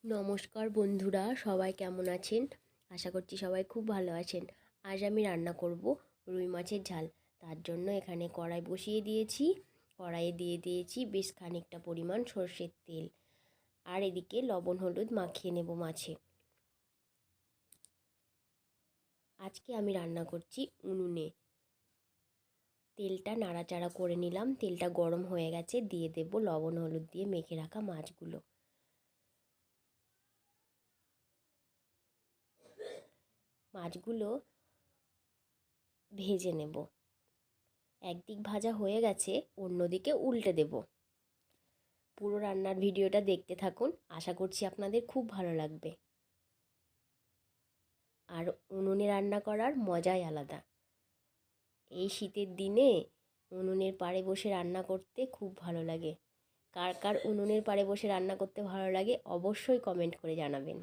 নমস্কার বন্ধুরা, সবাই কেমন আছেন? আশা করছি সবাই খুব ভালো আছেন। আজ আমি রান্না করব রুই মাছের ঝাল। তার জন্য এখানে কড়াই বসিয়ে দিয়েছি। কড়াইয়ে দিয়ে দিয়েছি বেশ খানিকটা পরিমাণ সর্ষের তেল। আর এদিকে লবণ হলুদ মাখিয়ে নেব মাছে। আজকে আমি রান্না করছি উনুনে। তেলটা নাড়াচাড়া করে নিলাম। তেলটা গরম হয়ে গেছে, দিয়ে দেব লবণ হলুদ দিয়ে মেখে রাখা মাছগুলো। মাছগুলো ভেজে নেব। একদিক ভাজা হয়ে গেছে, অন্যদিকে উল্টে দেব। পুরো রান্নার ভিডিওটা দেখতে থাকুন, আশা করছি আপনাদের খুব ভালো লাগবে। আর উনুনে রান্না করার মজাই আলাদা। এই শীতের দিনে উনুনের পাড়ে বসে রান্না করতে খুব ভালো লাগে। কার কার উনুনের পাড়ে বসে রান্না করতে ভালো লাগে অবশ্যই কমেন্ট করে জানাবেন।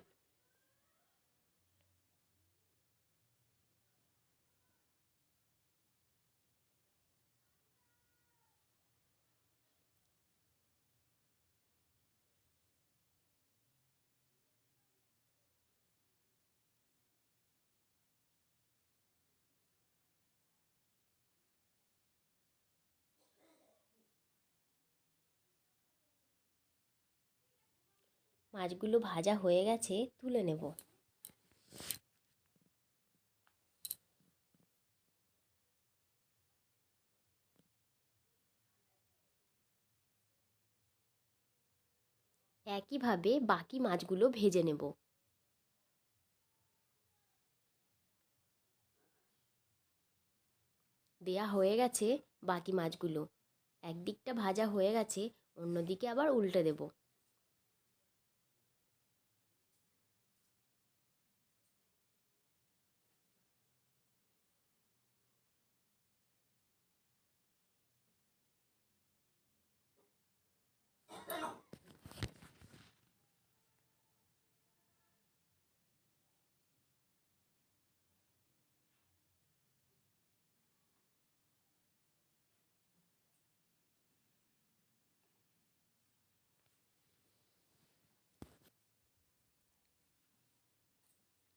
মাছগুলো ভাজা হয়ে গেছে, তুলে নেব। একইভাবে বাকি মাছগুলো ভেজে নেব। দেয়া হয়ে গেছে বাকি মাছগুলো। একদিকটা ভাজা হয়ে গেছে, অন্যদিকে আবার উল্টে দেব।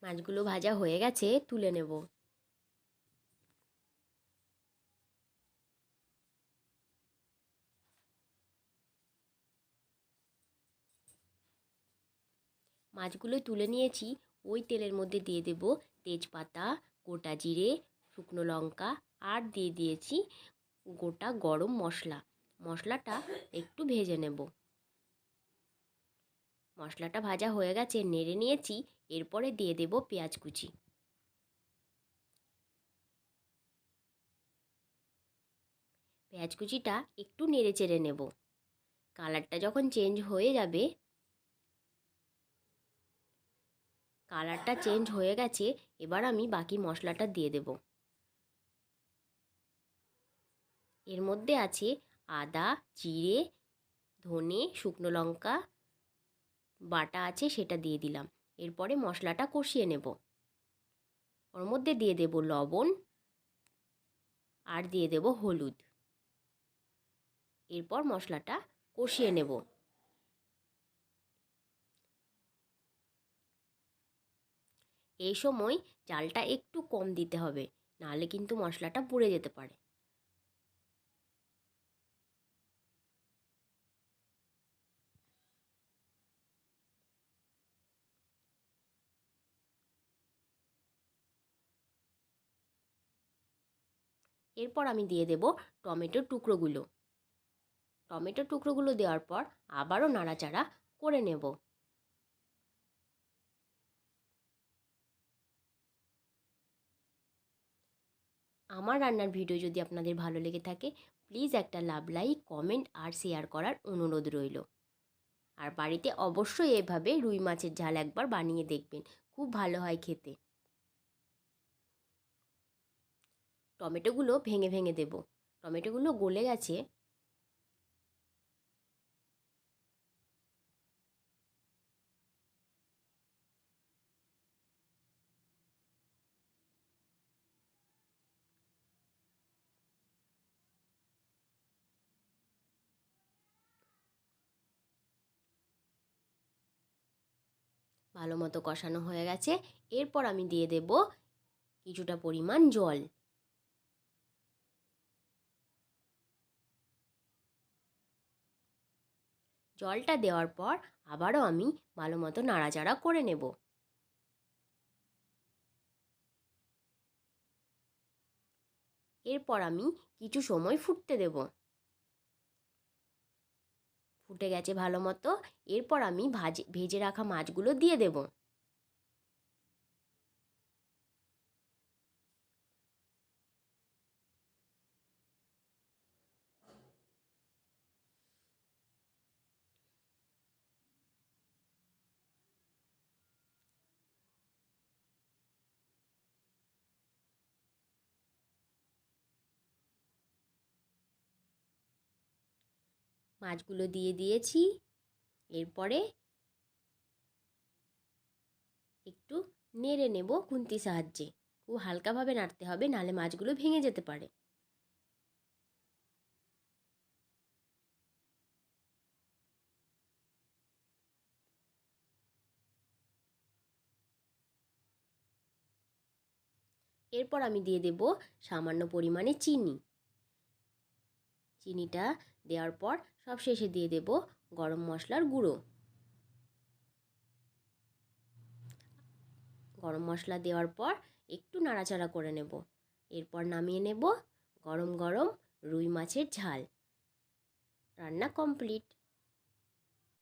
মাছগুলো ভাজা হয়ে গেছে, তুলে নেব। মাছগুলো তুলে নিয়েছি। ওই তেলের মধ্যে দিয়ে দেব তেজপাতা, গোটা জিরে, শুকনো লঙ্কা, আর দিয়ে দিয়েছি গোটা গরম মশলা। মশলাটা একটু ভেজে নেব। মশলাটা ভাজা হয়ে গেছে, নেড়ে নিয়েছি। এরপরে দিয়ে দেব পেঁয়াজ কুচি। পেঁয়াজ কুচিটা একটু নেড়ে চেড়ে নেব। কালারটা যখন চেঞ্জ হয়ে যাবে, কালারটা চেঞ্জ হয়ে গেছে, এবার আমি বাকি মশলাটা দিয়ে দেব। এর মধ্যে আছে আদা, জিরে, ধনে, শুকনো লঙ্কা বাটা আছে, সেটা দিয়ে দিলাম। এরপরে মশলাটা কষিয়ে নেব। ওর মধ্যে দিয়ে দেব লবণ, আর দিয়ে দেব হলুদ। এরপর মশলাটা কষিয়ে নেব। এই সময় জালটা একটু কম দিতে হবে, নাহলে কিন্তু মশলাটা পুড়ে যেতে পারে। এরপর আমি দিয়ে দেব টমেটোর টুকরোগুলো। টমেটোর টুকরোগুলো দেওয়ার পর আবারও নাড়াচাড়া করে নেব। আমার রান্নার ভিডিও যদি আপনাদের ভালো লেগে থাকে, প্লিজ একটা লাইক, কমেন্ট আর শেয়ার করার অনুরোধ রইল। আর বাড়িতে অবশ্যই এভাবে রুই মাছের ঝাল একবার বানিয়ে দেখবেন, খুব ভালো হয় খেতে। টমেটোগুলো ভেঙে ভেঙে দেব। টমেটোগুলো গলে গেছে। ভালো মতো কষানো হয়ে গেছে। এরপর আমি দিয়ে দেব কিছুটা পরিমাণ জল। জলটা দেওয়ার পর আবারও আমি ভালো মতো নাড়াচাড়া করে নেব। এরপর আমি কিছু সময় ফুটতে দেব। ফুটে গেছে ভালো মতো। এরপর আমি ভেজে রাখা মাছগুলো দিয়ে দেব। মাছগুলো দিয়ে দিয়েছি। এরপরে একটু নেড়ে নেব খুন্তির সাহায্যে। খুব হালকাভাবে নাড়তে হবে, নাহলে মাছগুলো ভেঙে যেতে পারে। এরপর আমি দিয়ে দেব সামান্য পরিমাণে চিনি। চিনিটা দেওয়ার পর সব শেষে দিয়ে দেব গরম মশলার গুঁড়ো। গরম মশলা দেওয়ার পর একটু নাড়াচাড়া করে নেব। এরপর নামিয়ে নেব গরম গরম রুই মাছের ঝাল। রান্না কমপ্লিট।